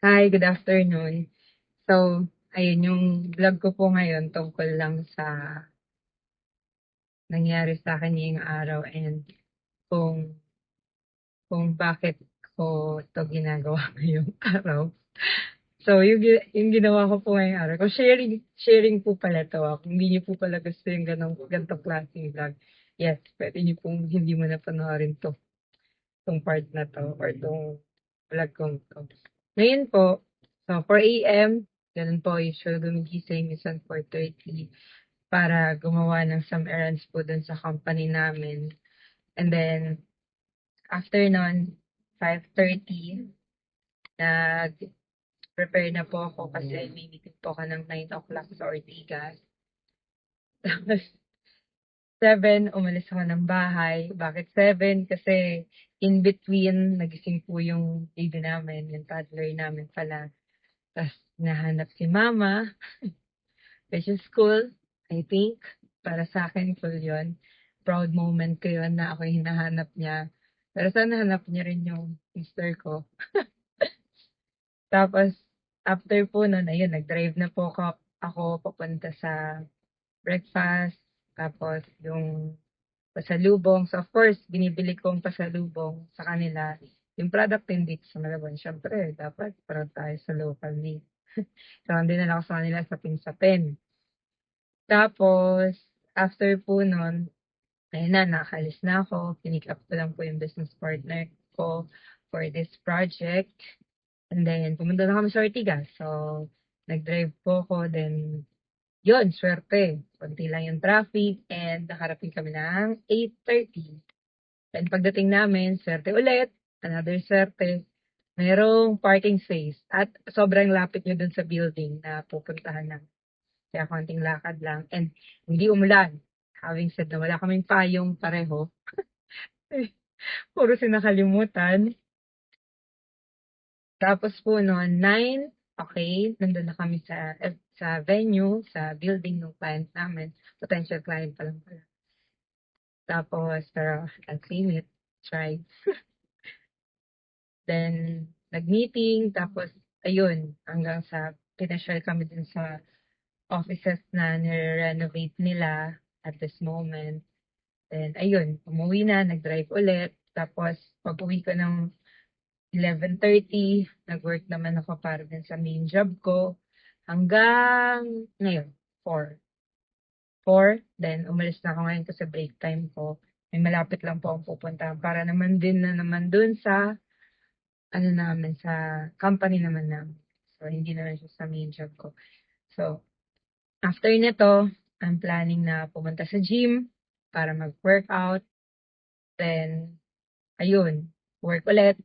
Hi, good afternoon. So, ayun yung vlog ko po ngayon tungkol lang sa nangyari sa akin ngayong araw and kung kung bakit ko 'to ginagawa ngayong araw. So, yung ginawa ko po ngayong araw, kung sharing po pala 'to, kung hindi niyo po pala gusto yung ganitong klaseng vlog, yes, puwede niyo pong hindi mo na panoorin 'tong part na 'to or 'tong vlog kong 'to. Ngayon po, so 4 AM, gano'n po usual gumigising, minsan 4:30 para gumawa ng some errands po dun sa company namin. And then after nun, 5:30 nag-prepare na po ako kasi may meeting po ako ng 9 o'clock sa Ortigas. Tapos 7 umalis ako ng bahay. Bakit 7? Kasi in between nagising po yung baby namin, yung toddler namin pala. Tas hinahanap si mama, which is cool, I think. Para sa'kin cool yun. Proud moment ko yun na ako yung hinahanap niya. Pero sana hanap niya rin yung sister ko. Tapos after po nun, ayun, nag-drive na po ako papunta sa breakfast. Tapos yung pasalubong. So, of course, binibili ko ang pasalubong sa kanila. Yung product din dito sa Malabon, syempre, dapat para tayo sa local made. So, dinala ko sa kanila sa Pinsapin. Tapos, after po nun, ayun na, nakaalis na ako. Pinick up ko lang po yung business partner ko for this project. And then, pumunta na kami sa Ortigas. So, nag-drive po ako. Then, yun, swerte. Konti lang yung traffic and nakarating kami ng 8:30. And pagdating namin, swerte ulit. Another swerte. Merong parking space. At sobrang lapit nyo dun sa building na pupuntahan namin. Kaya konting lakad lang. And hindi umulan. Having said na wala kaming payong pareho. Puro sinakalimutan. Tapos po noon, 9, okay, nandun na kami sa venue, sa building ng client namin. Potential client pa lang pala. Tapos, pero I'll claim it. Try. Then, nag-meeting. Tapos, ayun, hanggang sa pinasyal kami dun sa offices na nire-renovate nila at this moment. Then, ayun, umuwi na, nag-drive ulit. Tapos, pag-uwi ko ng 11:30, nag-work naman ako para din sa main job ko. Hanggang ngayon, 4. 4, then umalis na ako ngayon kasi break time ko. May malapit lang po akong pupuntahan para naman din na naman dun sa, ano namin, sa company naman namin. So, hindi naman siya sa main job ko. So, after nito, I'm planning na pumunta sa gym para mag-workout. Then, ayun, work ulit.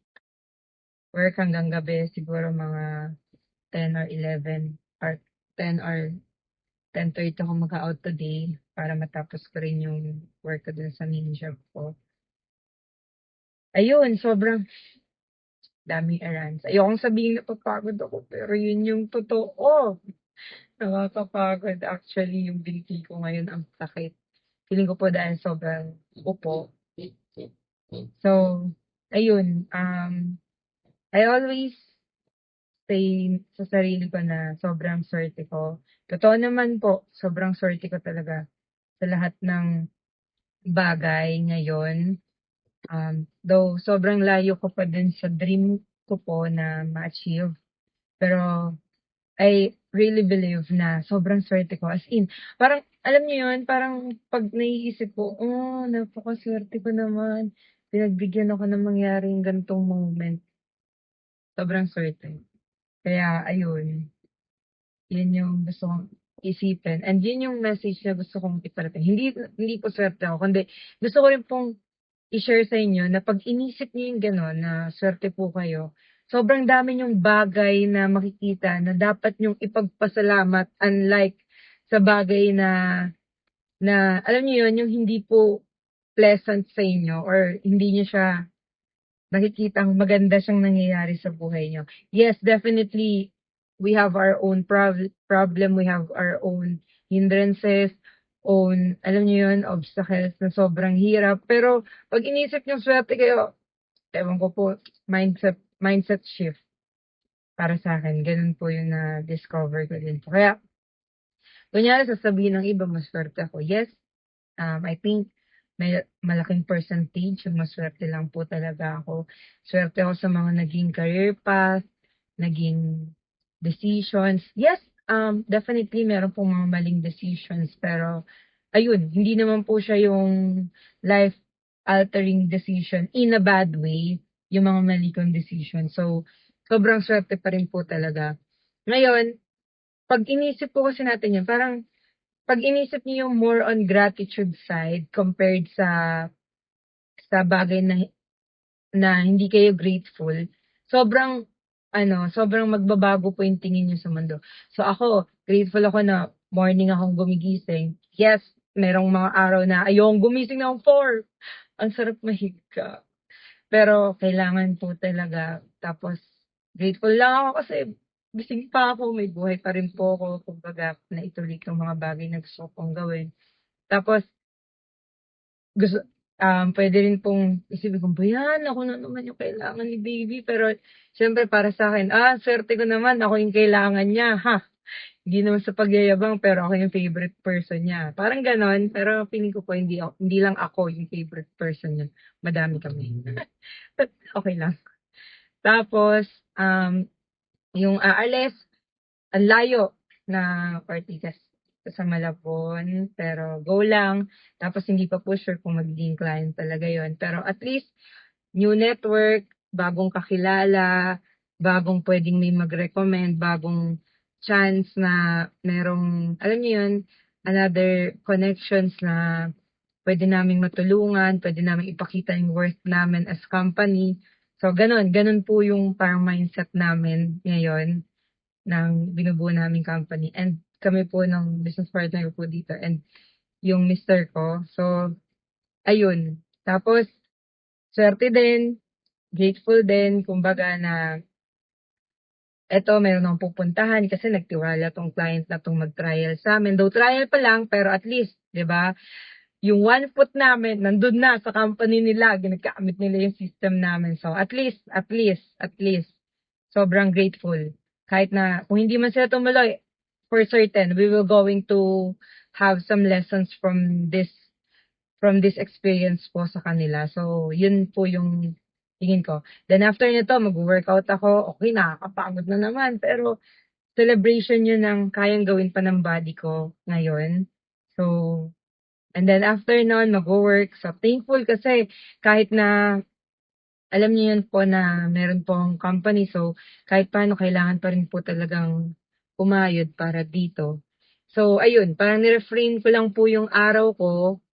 Work hanggang gabi, siguro mga 10 or 11 or 10 or 10:30 ako mag-out today para matapos ko rin yung work ko dun sa main job ko. Ayun, sobrang daming errands. Ayokong sabihin napapagod ako, pero yun yung totoo. Nakakapagod actually yung binti ko ngayon ang sakit. Feeling ko po dahil sobrang upo. So, ayun, I always say sa sarili ko na sobrang swerte ko. Totoo naman po, sobrang swerte ko talaga sa lahat ng bagay ngayon. Though sobrang layo ko pa din sa dream ko po na ma-achieve. Pero I really believe na sobrang swerte ko. As in, parang, alam niyo yun, parang pag naiisip ko, oh, napakaswerte ko naman. Pinagbigyan ako ng mangyaring gantong moment. Sobrang swerte. Kaya, ayun, yun yung gusto kong isipin. And yun yung message na gusto kong iparating. Hindi po swerte ako, kundi gusto ko rin pong i-share sa inyo na pag inisip niyo yung gano'n na swerte po kayo, sobrang dami niyong bagay na makikita na dapat niyong ipagpasalamat, unlike sa bagay na alam niyo yun, yung hindi po pleasant sa inyo or hindi niyo siya nakikitang maganda siyang nangyayari sa buhay niyo. Yes, definitely, we have our own problem, we have our own hindrances, own, alam niyo yun, obstacles na sobrang hirap. Pero pag inisip niyo swerte kayo, ewan ko po, mindset shift. para sa'kin gano'n po yung na-discover ko din po. Kaya kunyari sasabihin ng iba masuwerte ako, yes, I think may malaking percentage yung masuwerte lang po talaga ako. Suwerte ako sa mga naging career path, naging decisions. Yes, definitely meron pong mga maling decisions pero ayun, hindi naman po siya yung life altering decision in a bad way, yung mga mali kong decision. So, sobrang swerte pa rin po talaga. Ngayon, 'pag inisip po kasi natin yun, parang 'pag inisip niyo yung more on gratitude side compared sa bagay na na hindi kayo grateful, sobrang sobrang magbabago po yung tingin niyo sa mundo. So ako, grateful ako na morning akong gumigising. Yes, merong mga araw na ayokong gumising ng 4. Ang sarap mahiga. Pero kailangan po talaga. Tapos grateful lang ako kasi gising pa ako, may buhay pa rin po ako. Kumbaga, naituloy ko mga bagay na gusto kong gawin. Tapos gusto puwede rin pong isipin ko, "Ba ako na naman yung kailangan ni baby." Pero siyempre para sa'kin, swerte ko naman ako yung kailangan niya, ha. Hindi naman sa pagyayabang, pero ako yung favorite person niya, parang gano'n. Pero feeling ko po hindi lang ako yung favorite person niya, madami kami. But okey lang. Tapos, yung aalis, ang layo na Ortigas sa Malabon, pero go lang. Tapos hindi pa po sure kung magiging client talaga yon. Pero at least, new network, bagong kakilala, bagong pwedeng may mag-recommend, bagong chance na merong, alam niyo yun, another connections na pwede naming matulungan, pwede naming ipakita yung worth namin as company. So, ganun po yung parang mindset namin ngayon ng binubuo naming company and kami po ng business partner ko po dito and yung mister ko. So, ayun. Tapos, swerte din, grateful din, kumbaga na eto meron akong pupuntahan kasi nagtiwala 'tong client na 'tong mag-trial sa'min. Though trial pa lang, pero at least, 'di ba, yung one foot namin nandun na sa company nila, ginagamit nila yung system namin. So, at least, sobrang grateful. Kahit na kung hindi man sila tumuloy, for certain, we will going to have some lessons from this experience po sa kanila. So, yun po yung tingin ko. Then after nito, mag-workout ako. Okay, nakakapagod na naman. Pero celebration yun ng kayang gawin pa ng body ko ngayon. So, and then after nun, mag-work. So, thankful kasi kahit na alam niyo yun po na meron pong company. So, kahit paano kailangan pa rin po talagang umayod para dito. So, ayun, parang ni-refrain ko lang po yung araw ko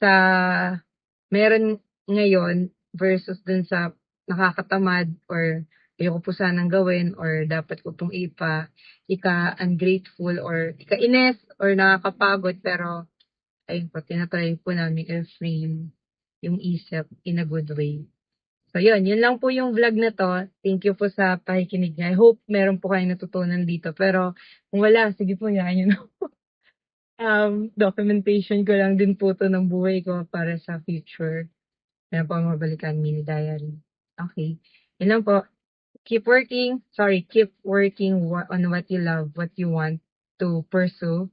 sa meron ngayon versus dun sa nakakatamad or ayoko po sanang gawin or dapat ko pong ika-ungrateful or ikainis or nakakapagod pero ayun po, tina-try po namin i-reframe yung isip in a good way. So yun lang po yung vlog na 'to. Thank you po sa pakikinig niyo. I hope meron po kayong natutunan dito pero kung wala, sige po hayaan niyo na. Documentation ko lang din po 'to ng buhay ko para sa future. Meron po akong mabalikan mini diary. Okay, yun lang po. Keep working on what you love, what you want to pursue.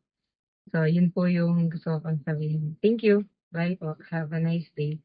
So, yun po yung gusto ko pang sabihin. Thank you. Bye po. Have a nice day.